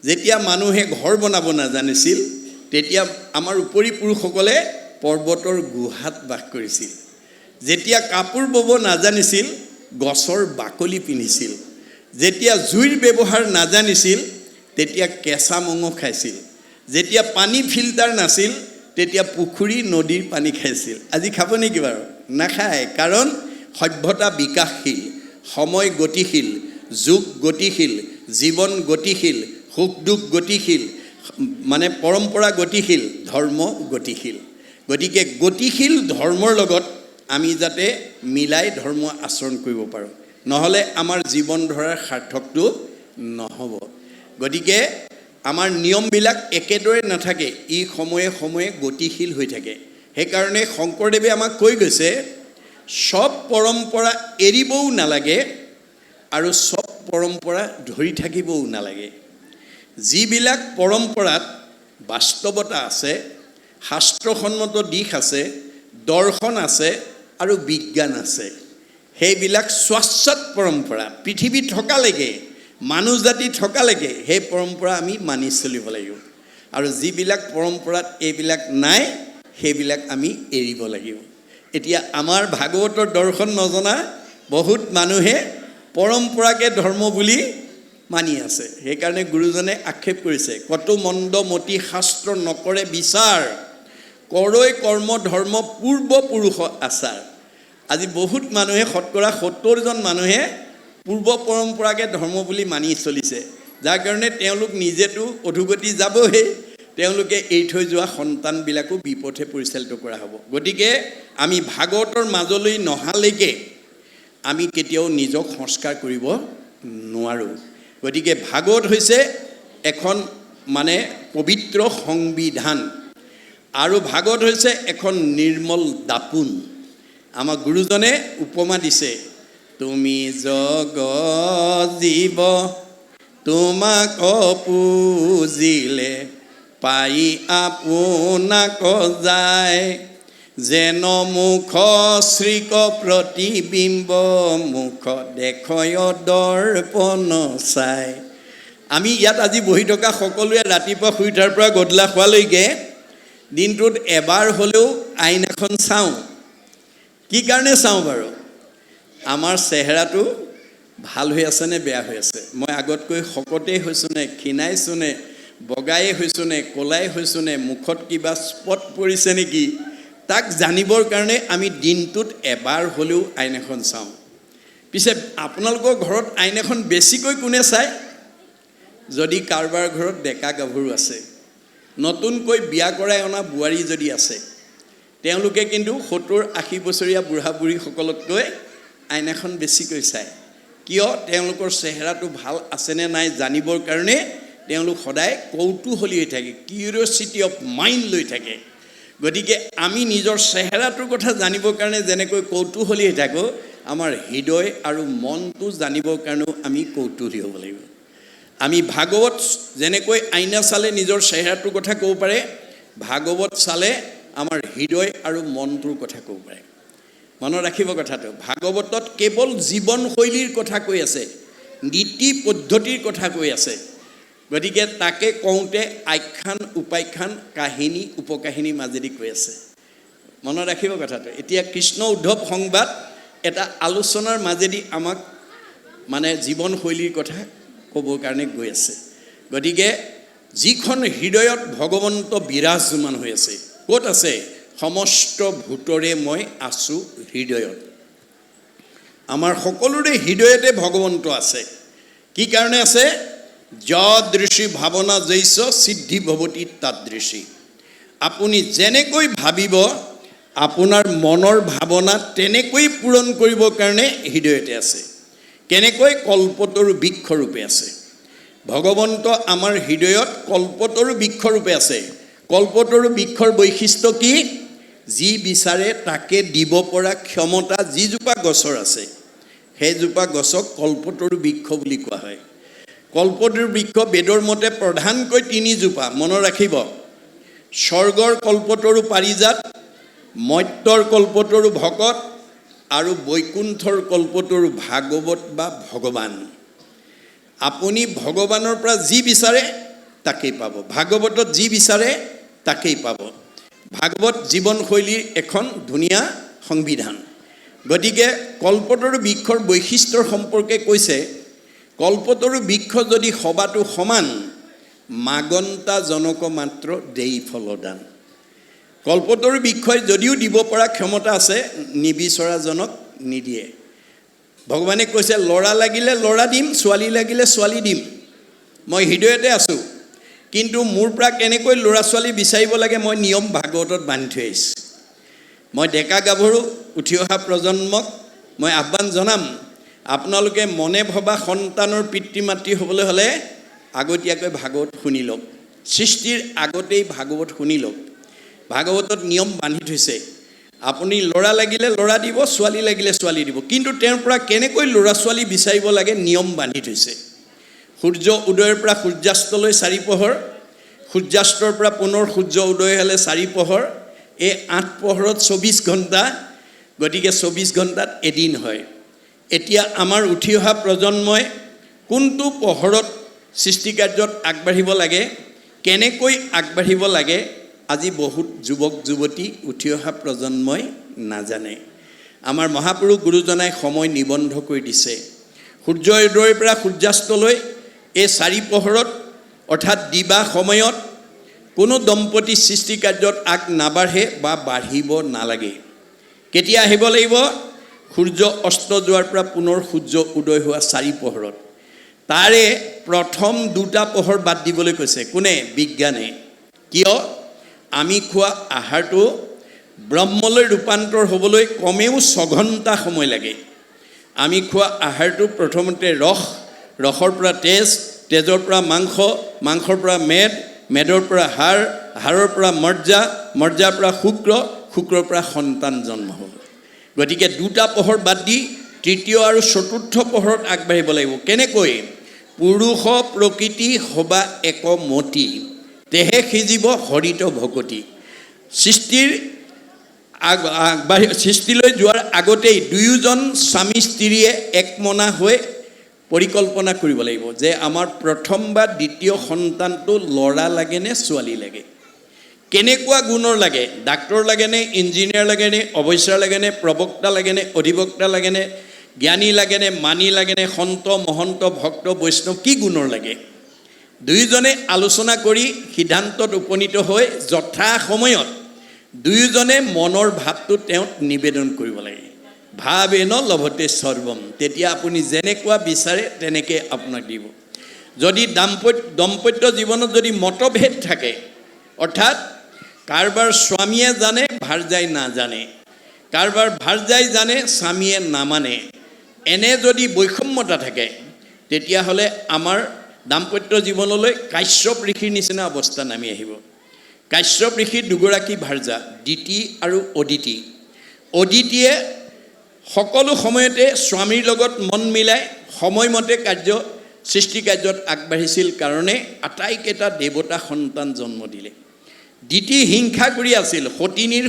যেতিয়া মানুহে ঘৰ বনাব নাজানিছিল, তেতিয়া আমাৰ উপৰি পুৰুষসকলে পৰ্বতৰ গুহাত বাস কৰিছিল। যেতিয়া কাপোৰ বব নাজানিছিল, গছৰ বাকলি পিন্ধিছিল। যেতিয়া জুইৰ ব্যৱহাৰ নাজানিছিল, তেতিয়া কেঁচা মঙহ খাইছিল। যেতিয়া পানী ফিল্টাৰ নাছিল, তেতিয়া পুখুৰী নদীৰ পানী খাইছিল। আজি খাব নেকি বাৰু? নাখায়। কাৰণ সভ্যতা বিকাশশীল, সময় গতিশীল, যুগ গতিশীল, জীৱন গতিশীল, সুখ দুখ গতিশীল, মানে পৰম্পৰা গতিশীল, ধৰ্ম গতিশীল। গতিকে গতিশীল ধৰ্মৰ লগত আমি যাতে মিলাই ধৰ্ম আচৰণ কৰিব পাৰোঁ, নহ'লে আমাৰ জীৱন ধৰাৰ সাৰ্থকটো নহ'ব। গতিকে আমাৰ নিয়মবিলাক একেদৰে নাথাকে, ই সময়ে সময়ে গতিশীল হৈ থাকে। সেইকাৰণে শংকৰদেৱে আমাক কৈ গৈছে, সব পৰম্পৰা এৰিবও নালাগে আৰু সব পৰম্পৰা ধৰি থাকিবও নালাগে। যিবিলাক পৰম্পৰাত বাস্তৱতা আছে, শাস্ত্ৰসন্মত দিশ আছে, দৰ্শন আছে আৰু বিজ্ঞান আছে, সেইবিলাক শাশ্বত পৰম্পৰা। পৃথিৱী থকালৈকে, মানুহ জাতি থকালৈকে সেই পৰম্পৰা আমি মানি চলিব লাগিব। আৰু যিবিলাক পৰম্পৰাত এইবিলাক নাই, সেইবিলাক আমি এৰিব লাগিব। এতিয়া আমাৰ ভাগৱতৰ দৰ্শন নজনা বহুত মানুহে পৰম্পৰাকে ধৰ্ম বুলি মানি আছে। সেইকাৰণে গুৰুজনে আক্ষেপ কৰিছে, কতো মন্দ মতি শাস্ত্ৰ নকৰে বিচাৰ, কৰৈ কৰ্ম ধৰ্ম পূৰ্বপুৰুষ আচাৰ। আজি বহুত মানুহে, শতকৰা 70জন মানুহে পূৰ্ব পৰম্পৰাকে ধৰ্ম বুলি মানি চলিছে, যাৰ কাৰণে তেওঁলোক নিজেতো অধোগতি যাবহে, তেওঁলোকে এৰি থৈ যোৱা সন্তানবিলাকো বিপথে পৰিচালিত কৰা হ'ব। গতিকে আমি ভাগৱতৰ মাজলৈ নহালৈকে আমি কেতিয়াও নিজক সংস্কাৰ কৰিব নোৱাৰোঁ। গতিকে ভাগৱত হৈছে এখন মানে পবিত্ৰ সংবিধান, আৰু ভাগৱত হৈছে এখন নিৰ্মল দাপোন। আমাৰ গুৰুজনে উপমা দিছে, তুমি জগ জীৱ তোমাক পুজিলে, পাই আপোনাক যায়, যেন মুখ শ্ৰীক প্ৰতিবিম্ব, মুখ দেখয় দৰ্পণ চাই। আমি ইয়াত আজি বহি থকা সকলোৱে ৰাতিপুৱা শুই উঠাৰ পৰা গধূলা হোৱালৈকে দিনটোত এবাৰ হ'লেও আইন এখন চাওঁ। কি কাৰণে চাওঁ বাৰু? আমাৰ চেহেৰাটো ভাল হৈ আছে নে বেয়া হৈ আছে? মই আগতকৈ শকতেই হৈছোঁ নে, ক্ষীণাইছোঁ নে, বগাই হৈছোঁ নে, ক'লাই হৈছোঁ নে, মুখত কিবা স্পট পৰিছে নেকি, তাক জানিবৰ কাৰণে আমি দিনটোত এবাৰ হ'লেও আইন এখন চাওঁ। পিছে আপোনালোকৰ ঘৰত আইন এখন বেছিকৈ কোনে চায়? যদি কাৰোবাৰ ঘৰত ডেকা গাভৰু আছে, নতুনকৈ বিয়া কৰাই অনা বোৱাৰী যদি আছে, তেওঁলোকে কিন্তু 70-80 বছৰীয়া বুঢ়া বুঢ়ীসকলতকৈ আইন এখন বেছিকৈ চায়। কিয়? তেওঁলোকৰ চেহেৰাটো ভাল আছেনে নাই জানিবৰ কাৰণে তেওঁলোক সদায় কৌতূহলী হৈ থাকে, কিউৰিয়চিটি অফ মাইণ্ড লৈ থাকে। গতিকে আমি নিজৰ চেহেৰাটোৰ কথা জানিবৰ কাৰণে যেনেকৈ কৌতূহলী হৈ থাকোঁ, আমাৰ হৃদয় আৰু মনটো জানিবৰ কাৰণেও আমি কৌতূহলী হ'ব লাগিব। আমি ভাগৱত যেনেকৈ আইনা চালে নিজৰ চেহেৰাটোৰ কথা ক'ব পাৰে, ভাগৱত চালে আমাৰ হৃদয় আৰু মনটোৰ কথা ক'ব পাৰে। মনত ৰাখিব কথাটো, ভাগৱতত কেৱল জীৱনশৈলীৰ কথা কৈ আছে, নীতি পদ্ধতিৰ কথা কৈ আছে। গতিকে তাকে কওঁতে আখ্যান উপাখ্যান কাহিনী উপকাহিনীৰ মাজেদি কৈ আছে। মনত ৰাখিব কথাটো। এতিয়া কৃষ্ণ উদ্ধৱ সংবাদ এটা আলোচনাৰ মাজেদি আমাক মানে জীৱনশৈলীৰ কথা ক'বৰ কাৰণে গৈ আছে। গতিকে যিখন হৃদয়ত ভগৱন্ত বিৰাজমান হৈ আছে, ক'ত আছে? সমস্ত ভূতৰে মই আছোঁ হৃদয়ত। আমাৰ সকলোৰে হৃদয়তে ভগৱন্ত আছে। কি কাৰণে আছে? যদৃশী ভাৱনা জৈছ সিদ্ধি ভৱতি তাদৃশী। আপুনি যেনেকৈ ভাবিব, আপোনাৰ মনৰ ভাৱনা তেনেকৈ পূৰণ কৰিবৰ কাৰণে হৃদয়তে আছে। কেনেকৈ? কল্পতৰু বৃক্ষৰূপে আছে। ভগৱন্ত আমাৰ হৃদয়ত কল্পতৰু বৃক্ষৰূপে আছে। কল্পতৰু বৃক্ষৰ বৈশিষ্ট্য কি? যি বিচাৰে তাকে দিব পৰা ক্ষমতা যিজোপা গছৰ আছে, সেইজোপা গছক কল্পতৰু বৃক্ষ বুলি কোৱা হয়। কল্পতৰু বৃক্ষ বেদৰ মতে প্ৰধানকৈ 3জোপা। মনত ৰাখিব, স্বৰ্গৰ কল্পতৰু পাৰিজাত, মৰ্ত্যৰ কল্পতৰু ভকত আৰু বৈকুণ্ঠৰ কল্পতৰু ভাগৱত বা ভগৱান। আপুনি ভগৱানৰ পৰা যি বিচাৰে তাকেই পাব, ভাগৱতত যি বিচাৰে তাকেই পাব। ভাগৱত জীৱনশৈলীৰ এখন ধুনীয়া সংবিধান। গতিকে কল্পতৰু বৃক্ষৰ বৈশিষ্ট্যৰ সম্পৰ্কে কৈছে, কল্পতৰু বৃক্ষ যদি সবাতো সমান, মাগন্তা জনক মাত্ৰ দেই ফলদান। কল্পতৰু বৃক্ষই যদিও দিব পৰা ক্ষমতা আছে, নিবিচৰাজনক নিদিয়ে। ভগৱানে কৈছে, ল'ৰা লাগিলে ল'ৰা দিম, ছোৱালী লাগিলে ছোৱালী দিম। মই হৃদয়তে আছোঁ, কিন্তু মোৰ পৰা কেনেকৈ ল'ৰা ছোৱালী বিচাৰিব লাগে মই নিয়ম ভাগৱতত বান্ধি থৈ আহিছোঁ। মই ডেকা গাভৰু উঠি অহা প্ৰজন্মক মই আহ্বান জনাম, আপোনালোকে মনে ভবা সন্তানৰ পিতৃ মাতৃ হ'বলৈ হ'লে আগতীয়াকৈ ভাগৱত শুনি লওক। সৃষ্টিৰ আগতেই ভাগৱত শুনি লওক। ভাগৱতত নিয়ম বান্ধি থৈছে, আপুনি ল'ৰা লাগিলে ল'ৰা দিব, ছোৱালী লাগিলে ছোৱালী দিব, কিন্তু তেওঁৰ পৰা কেনেকৈ ল'ৰা ছোৱালী বিচাৰিব লাগে নিয়ম বান্ধি থৈছে। সূৰ্য উদয়ৰ পৰা সূৰ্যাস্তলৈ 4 পহৰ, সূৰ্যাস্তৰ পৰা পুনৰ সূৰ্য উদয় হ'লে 4 পহৰ, এই 8 পহৰত 24 ঘণ্টা, গতিকে 24 ঘণ্টাত এদিন হয়। এতিয়া আমাৰ উঠি অহা প্ৰজন্মই কোনটো পহৰত সৃষ্টি কাৰ্যত আগবাঢ়িব লাগে, কেনেকৈ আগবাঢ়িব লাগে, আজি বহুত যুৱক যুৱতী উঠি অহা প্ৰজন্মই নাজানে। আমাৰ মহাপুৰুষ গুৰুজনাই সময় নিবন্ধ কৰি দিছে। সূৰ্য উদয়ৰ পৰা সূৰ্যাস্তলৈ এই 4 পহৰত অৰ্থাৎ দিবা সময়ত কোনো দম্পতী সৃষ্টি কাৰ্যত আগ নাবাঢ়ে বা বাঢ়িব নালাগে। কেতিয়া আহিব লাগিব? সূৰ্য অস্ত যোৱাৰ পৰা পুনৰ সূৰ্য উদয় হোৱা 4 পহৰত। তাৰে প্ৰথম 2টা পহৰ বাদ দিবলৈ কৈছে। কোনে? বিজ্ঞানে। কিয়? আমি খোৱা আহাৰটো ব্ৰহ্মলৈ ৰূপান্তৰ হ'বলৈ কমেও 6 ঘণ্টা সময় লাগে। আমি খোৱা আহাৰটো প্ৰথমতে ৰসৰ পৰা তেজ, তেজৰ পৰা মাংস, মাংসৰ পৰা মেদৰ পৰা হাড়ৰ পৰা মৰ্যাৰ পৰা শুক্ৰৰ পৰা সন্তান জন্ম হ'ব। গতিকে 2টা পহৰ বাদ দি 3য় আৰু 4ৰ্থ পহৰত আগবাঢ়িব লাগিব। কেনেকৈ? পুৰুষ প্ৰকৃতি হবা একমতি, তেহে সিজিব হৰিত ভকতি। সৃষ্টিলৈ যোৱাৰ আগতেই দুয়োজন স্বামী স্ত্ৰীয়ে একমনা হৈ পৰিকল্পনা কৰিব লাগিব যে আমাৰ প্ৰথম বা দ্বিতীয় সন্তানটো ল'ৰা লাগেনে ছোৱালী লাগে, কেনেকুৱা গুণৰ লাগে, ডাক্তৰ লাগেনে, ইঞ্জিনিয়াৰ লাগেনে, অৱশ্যৰ লাগেনে, প্ৰবক্তা লাগেনে, অধিবক্তা লাগেনে, জ্ঞানী লাগেনে, মানি লাগেনে, সন্ত মহন্ত ভক্ত বৈষ্ণৱ, কি গুণৰ লাগে, দুয়োজনে আলোচনা কৰি সিদ্ধান্তত উপনীত হৈ যথা সময়ত দুয়োজনে মনৰ ভাৱটো তেওঁক নিবেদন কৰিব লাগে। ভাৱেন লভতে সৰ্বম, তেতিয়া আপুনি যেনেকুৱা বিচাৰে তেনেকৈ আপোনাক দিব। যদি দাম্পত্য জীৱনত যদি মতভেদ থাকে, অৰ্থাৎ কাৰোবাৰ স্বামীয়ে জানে ভাৰ্যাই নাজানে, কাৰোবাৰ ভাৰ্যাই জানে স্বামীয়ে নামানে, এনে যদি বৈষম্যতা থাকে, তেতিয়াহ'লে আমাৰ দাম্পত্য জীৱনলৈ কাশ্যপ ঋষিৰ নিচিনা অৱস্থা নামি আহিব। কাশ্যপ ঋষিৰ 2গৰাকী ভাৰ্যা, দিতি আৰু অদিতি। অদিতিয়ে সকলো সময়তে স্বামীৰ লগত মন মিলাই সময়মতে সৃষ্টি কাৰ্যত আগবাঢ়িছিল কাৰণে আটাইকেইটা দেৱতা সন্তান জন্ম দিলে। দিতি হিংসা কৰি আছিল, সতিনীৰ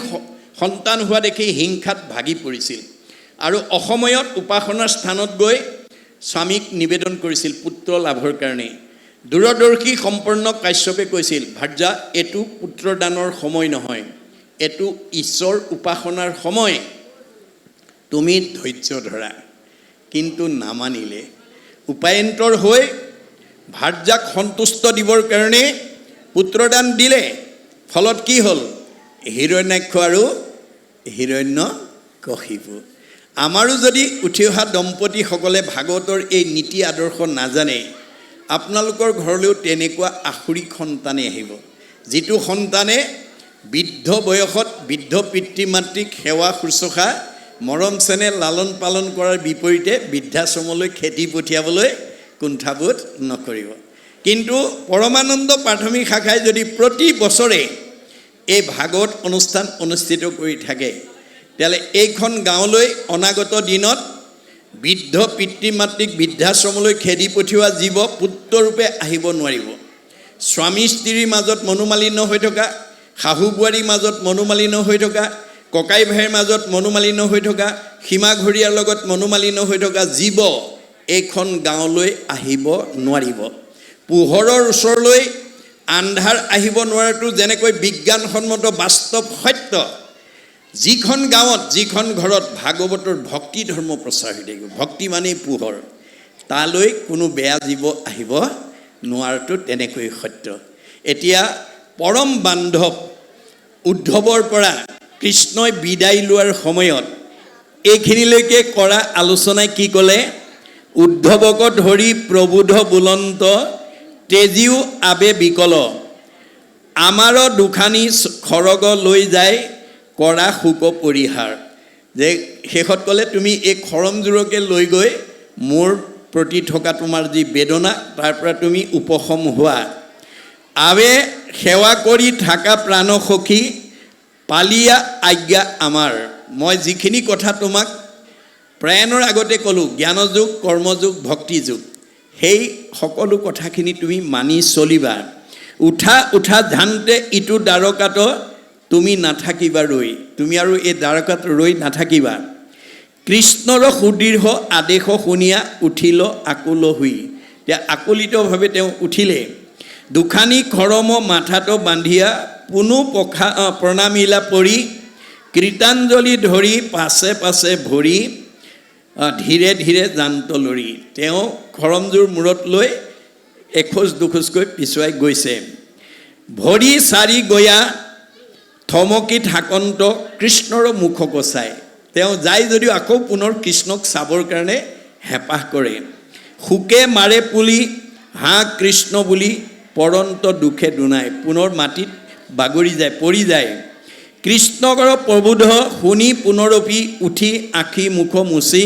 সন্তান হোৱা দেখি হিংসাত ভাগি পৰিছিল আৰু অসময়ত উপাসনাৰ স্থানত গৈ স্বামীক নিবেদন কৰিছিল পুত্ৰ লাভৰ কাৰণে। দূৰদৰ্শী সম্পন্ন কাশ্যপে কৈছিল, ভাৰ্যা, এইটো পুত্ৰদানৰ সময় নহয়, এইটো ঈশ্বৰ উপাসনাৰ সময়, তুমি ধৈৰ্য ধৰা। কিন্তু নামানিলে। উপায়ন্তৰ হৈ ভাৰ্যাক সন্তুষ্ট দিবৰ কাৰণে পুত্ৰদান দিলে। ফলত কি হ'ল? হিৰণ্যাক্ষ আৰু হিৰণ্যকশিপু। আমাৰো যদি উঠি অহা দম্পতীসকলে ভাগৱতৰ এই নীতি আদৰ্শ নাজানে, আপোনালোকৰ ঘৰলৈও তেনেকুৱা আসুৰিক সন্তানে আহিব, যিটো সন্তানে বৃদ্ধ বয়সত বৃদ্ধ পিতৃ মাতৃক সেৱা শুশ্ৰূষা মৰম চেনেহ লালন পালন কৰাৰ বিপৰীতে বৃদ্ধাশ্ৰমলৈ খেদি পঠিয়াবলৈ কুণ্ঠাবোধ নকৰিব। কিন্তু পৰমানন্দ প্ৰাথমিক শাখাই যদি প্ৰতি বছৰে এই ভাগৱত অনুষ্ঠান অনুষ্ঠিত কৰি থাকে, তেতিয়াহ'লে এইখন গাঁৱলৈ অনাগত দিনত বৃদ্ধ পিতৃ মাতৃক বৃদ্ধাশ্ৰমলৈ খেদি পঠিওৱা জীৱ পুত্ৰৰূপে আহিব নোৱাৰিব। স্বামী স্ত্ৰীৰ মাজত মনোমালিন্য হৈ থকা, শাহু বোৱাৰীৰ মাজত মনোমালিন্য হৈ থকা, ককাই ভাইৰ মাজত মনোমালিন্য হৈ থকা, সীমা ঘৰীয়াৰ লগত মনোমালিন্য হৈ থকা জীৱ এইখন গাঁৱলৈ আহিব নোৱাৰিব। পোহৰৰ ওচৰলৈ আন্ধাৰ আহিব নোৱাৰাটো যেনেকৈ বিজ্ঞানসন্মত বাস্তৱ সত্য, যিখন গাঁৱত যিখন ঘৰত ভাগৱতৰ ভক্তি ধৰ্ম প্ৰচাৰ হৈ থাকিব, ভক্তি মানেই পোহৰ, তালৈ কোনো বেয়া জীৱ আহিব নোৱাৰাটো তেনেকৈ সত্য। এতিয়া পৰম বান্ধৱ উদ্ধৱৰ পৰা কৃষ্ণই বিদায় লোৱাৰ সময়ত এইখিনিলৈকে কৰা আলোচনাই কি ক'লে? উদ্ধৱক ধৰি প্ৰবোধ বুলন্ত তেজিও আবে বিকল আমাৰো দুখানি খৰগ লৈ যায় কৰা শোক পৰিহাৰ যে শেষত ক'লে তুমি এই খৰমজোৰকে লৈ গৈ মোৰ প্ৰতি থকা তোমাৰ যি বেদনা তাৰ পৰা তুমি উপশম হোৱা আবে সেৱা কৰি থাকা প্ৰাণ সখী পালিয়া আজ্ঞা আমাৰ মই যিখিনি কথা তোমাক প্ৰায়ণৰ আগতে ক'লোঁ জ্ঞানযোগ কৰ্মযোগ ভক্তিযোগ সেই সকলো কথাখিনি তুমি মানি চলিবা উঠা উঠা ধানতে ইটো দ্বাৰকাত তুমি নাথাকিবা ৰৈ তুমি আৰু এই দ্বাৰকাত ৰৈ নাথাকিবা কৃষ্ণৰ সুদীৰ্ঘ আদেশ শুনিয়া উঠিল আকুল হৈ এতিয়া আকুলিতভাৱে তেওঁ উঠিলে দুখানি খৰম মাথাটো বান্ধিয়া পুনু প্ৰণামিলা পৰি কৃতাঞ্জলি ধৰি পাছে পাছে ভৰি ধীৰে ধীৰে জান্ত লৰি তেওঁ খৰমযোৰ মূৰত লৈ এখোজ দুখোজকৈ পিছুৱাই গৈছে ভৰি চাৰি গয়া থমকি থাকন্ত কৃষ্ণৰ মুখক চাই তেওঁ যায় যদিও আকৌ পুনৰ কৃষ্ণক চাবৰ কাৰণে হেঁপাহ কৰে শোকে মাৰে পুলি হাঁ কৃষ্ণ বুলি পৰন্ত দুখে দুনাই পুনৰ মাটিত বাগৰি যায় পৰি যায় কৃষ্ণকৰ প্ৰবোধ শুনি পুনৰপি উঠি আখি মুখ মুচি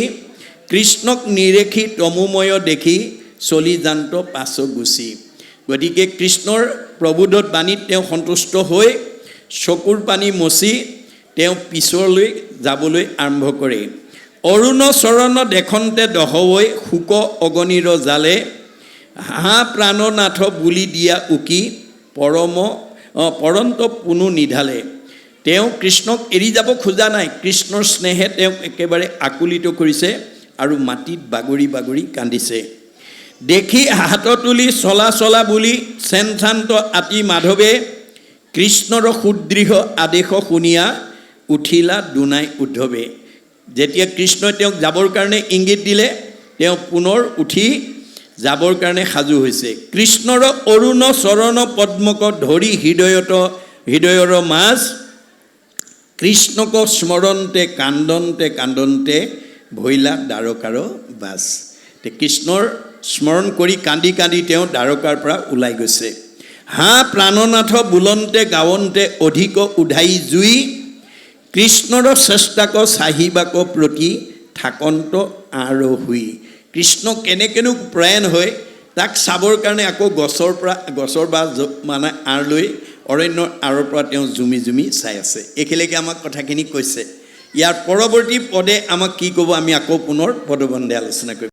কৃষ্ণক নিৰেখি তমোময় দেখি চলি জান্ত পাছ গুচি গতিকে কৃষ্ণৰ প্ৰবোধত বাণীত তেওঁ সন্তুষ্ট হৈ চকুৰ পানী মচি তেওঁ পিছলৈ যাবলৈ আৰম্ভ কৰে অৰুণ চৰণ দেখন্তে দহৈ শোক অগণিৰ জালে হাঁ প্ৰাণনাথ বুলি দিয়া উকি পৰন্ত পুনু নিধালে তেওঁ কৃষ্ণক এৰি যাব খোজা নাই কৃষ্ণৰ স্নেহে তেওঁক একেবাৰে আকুলিত কৰিছে আৰু মাটিত বাগৰি বাগৰি কান্দিছে দেখি হাত তুলি চলা চলা বুলি চেনচান্ত আতি মাধৱে কৃষ্ণৰ সুদৃঢ় আদেশ শুনিয়া উঠিলা দুনাই উদ্ধৱে যেতিয়া কৃষ্ণই তেওঁক যাবৰ কাৰণে ইংগিত দিলে তেওঁ পুনৰ উঠি যাবৰ কাৰণে সাজু হৈছে কৃষ্ণৰ অৰুণ চৰণ পদ্মক ধৰি হৃদয়ৰ মাজ কৃষ্ণক স্মৰণতে কান্দন্তে ভৈলা দ্বাৰকাৰ বাস কৃষ্ণৰ স্মৰণ কৰি কান্দি কান্দি তেওঁ দ্বাৰকাৰ পৰা ওলাই গৈছে হাঁ প্ৰাণনাথ বোলন্তে গাৱন্তে অধিক উধাই জুই কৃষ্ণৰ চেষ্টাক চাহিবাক প্ৰতি থাকন্ত আৰু হুই কৃষ্ণ কেনেকেনো প্ৰয়াণ হয় তাক চাবৰ কাৰণে আকৌ গছৰ বা মানে আঁৰ লৈ অৰণ্যৰ আঁৰৰ পৰা তেওঁ জুমি জুমি চাই আছে এইখিনিলৈকে আমাক কথাখিনি কৈছে ইয়াৰ পৰৱৰ্তী পদে আমাক কি ক'ব আমি আকৌ পুনৰ পদবন্ধে আলোচনা কৰিম